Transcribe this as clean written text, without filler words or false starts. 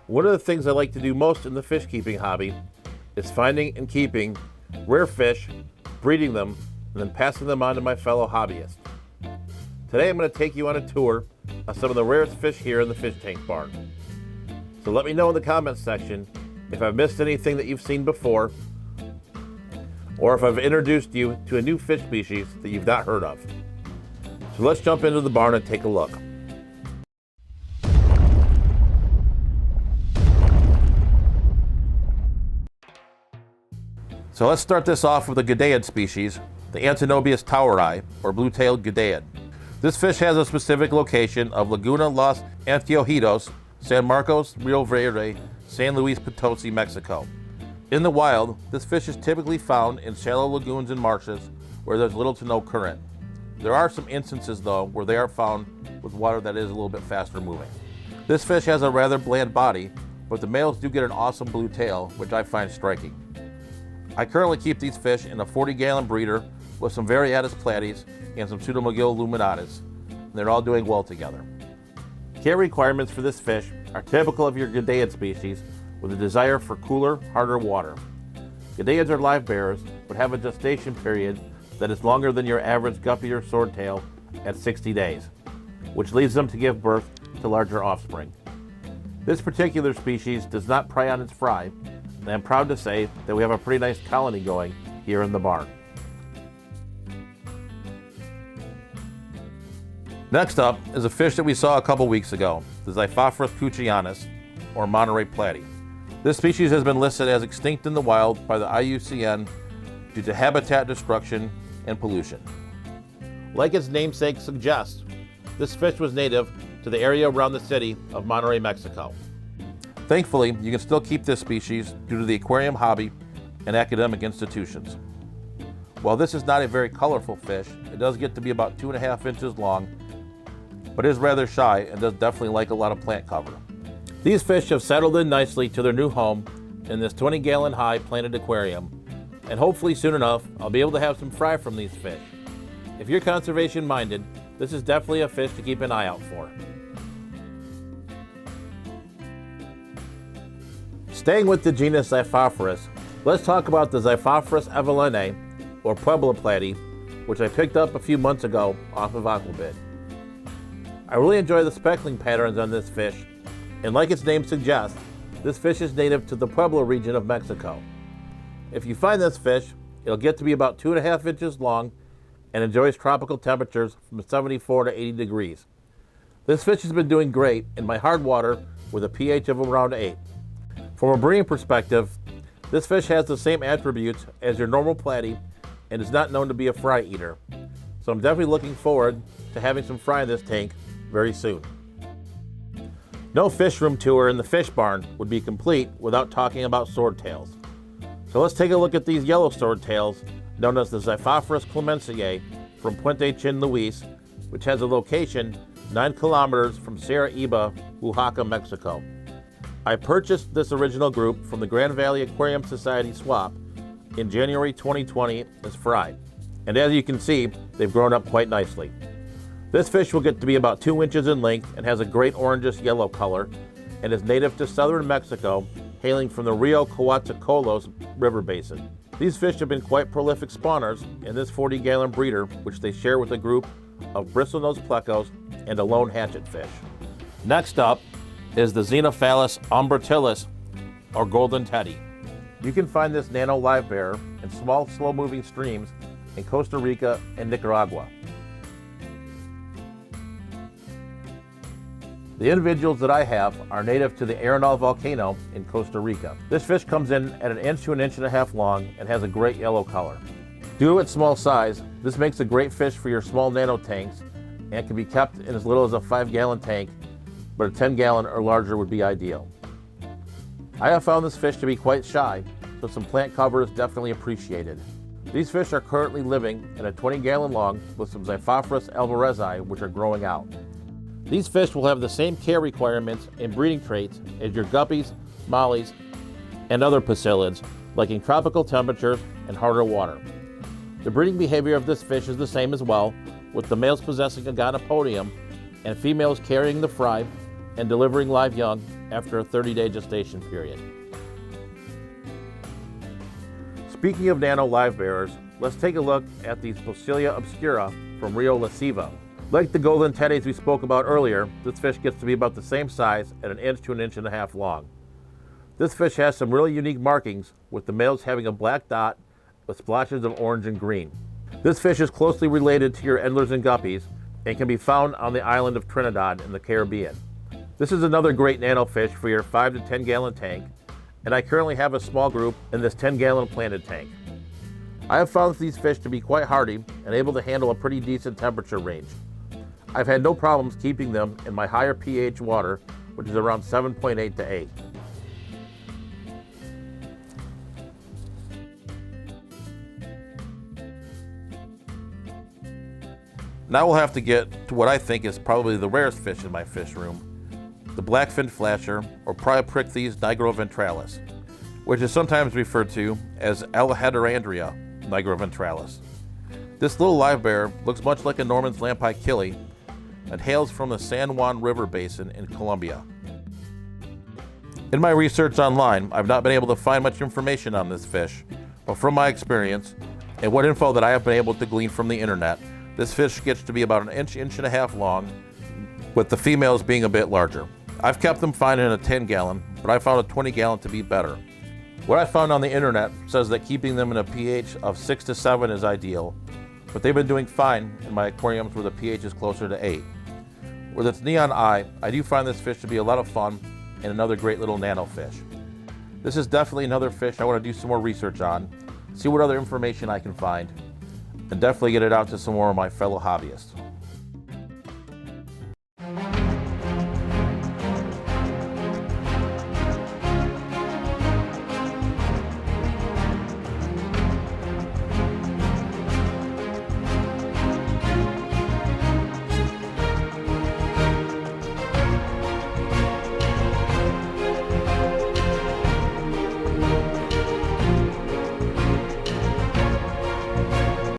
One of the things I like to do most in the fish keeping hobby is finding and keeping rare fish, breeding them, and then passing them on to my fellow hobbyists. Today I'm going to take you on a tour of some of the rarest fish here in the fish tank barn. So let me know in the comments section if I've missed anything that you've seen before, or if I've introduced you to a new fish species that you've not heard of. So let's jump into the barn and take a look. So let's start this off with a Goodeid species, the Antinobius toweri, or Bluetailed Goodeid. This fish has a specific location of Laguna Los Anteojitos, San Marcos, Rio Verde, San Luis Potosi, Mexico. In the wild, this fish is typically found in shallow lagoons and marshes where there's little to no current. There are some instances though where they are found with water that is a little bit faster moving. This fish has a rather bland body, but the males do get an awesome blue tail, which I find striking. I currently keep these fish in a 40-gallon breeder with some Variatus platies and some Pseudomugil luminatus, and they're all doing well together. Care requirements for this fish are typical of your Goodeid species, with a desire for cooler, harder water. Goodeids are live bearers, but have a gestation period that is longer than your average guppy or swordtail at 60 days, which leads them to give birth to larger offspring. This particular species does not prey on its fry, and I'm proud to say that we have a pretty nice colony going here in the barn. Next up is a fish that we saw a couple weeks ago, the Xiphophorous Couchianus, or Monterey platy. This species has been listed as extinct in the wild by the IUCN due to habitat destruction and pollution. Like its namesake suggests, this fish was native to the area around the city of Monterey, Mexico. Thankfully, you can still keep this species due to the aquarium hobby and academic institutions. While this is not a very colorful fish, it does get to be about 2.5 inches long, but is rather shy and does definitely like a lot of plant cover. These fish have settled in nicely to their new home in this 20-gallon high planted aquarium, and hopefully soon enough I'll be able to have some fry from these fish. If you're conservation minded, this is definitely a fish to keep an eye out for. Staying with the genus Xiphophorous, let's talk about the Xiphophorous Evelynae, or Puebla platy, which I picked up a few months ago off of Aquabid. I really enjoy the speckling patterns on this fish, and like its name suggests, this fish is native to the Puebla region of Mexico. If you find this fish, it'll get to be about 2.5 inches long and enjoys tropical temperatures from 74 to 80 degrees. This fish has been doing great in my hard water with a pH of around 8. From a breeding perspective, this fish has the same attributes as your normal platy and is not known to be a fry eater. So I'm definitely looking forward to having some fry in this tank very soon. No fish room tour in the fish barn would be complete without talking about swordtails. So let's take a look at these yellow swordtails, known as the Xiphophorous Clemenciae from Puente Chin Luis, which has a location 9 kilometers from Sierra Iba, Oaxaca, Mexico. I purchased this original group from the Grand Valley Aquarium Society swap in January 2020 as fry, and as you can see, they've grown up quite nicely. This fish will get to be about 2 inches in length and has a great orangish yellow color, and is native to southern Mexico, hailing from the Rio Coatzacoalcos river basin. These fish have been quite prolific spawners in this 40-gallon breeder, which they share with a group of bristlenose plecos and a lone hatchet fish. Next up is the Xiphophorous Umbratilis, or golden teddy. You can find this nano live bearer in small, slow-moving streams in Costa Rica and Nicaragua. The individuals that I have are native to the Arenal volcano in Costa Rica. This fish comes in at 1 inch to 1.5 inches long and has a great yellow color. Due to its small size, this makes a great fish for your small nano tanks and can be kept in as little as a 5-gallon tank, but a 10-gallon or larger would be ideal. I have found this fish to be quite shy, so some plant cover is definitely appreciated. These fish are currently living in a 20-gallon long with some Xiphophorous Evelynae, which are growing out. These fish will have the same care requirements and breeding traits as your guppies, mollies, and other poecilids, liking tropical temperatures and harder water. The breeding behavior of this fish is the same as well, with the males possessing a gonopodium and females carrying the fry and delivering live young after a 30-day gestation period. Speaking of nano livebearers, let's take a look at these Poecilia Obscura from Rio La Siva. Like the golden teddies we spoke about earlier, this fish gets to be about the same size at 1 inch to 1.5 inches long. This fish has some really unique markings, with the males having a black dot with splotches of orange and green. This fish is closely related to your endlers and guppies and can be found on the island of Trinidad in the Caribbean. This is another great nano fish for your 5 to 10 gallon tank, and I currently have a small group in this 10 gallon planted tank. I have found these fish to be quite hardy and able to handle a pretty decent temperature range. I've had no problems keeping them in my higher pH water, which is around 7.8 to 8. Now we'll have to get to what I think is probably the rarest fish in my fish room, the blackfin flasher, or Poecilia nigroventralis, which is sometimes referred to as Alheterandria nigroventralis. This little livebearer looks much like a Norman's lampi killie and hails from the San Juan River Basin in Colombia. In my research online, I've not been able to find much information on this fish, but from my experience and what info that I have been able to glean from the internet, this fish gets to be about 1 inch, 1.5 inches long, with the females being a bit larger. I've kept them fine in a 10 gallon, but I found a 20 gallon to be better. What I found on the internet says that keeping them in a pH of 6 to 7 is ideal, but they've been doing fine in my aquariums where the pH is closer to 8. With its neon eye, I do find this fish to be a lot of fun and another great little nano fish. This is definitely another fish I want to do some more research on, see what other information I can find, and definitely get it out to some more of my fellow hobbyists.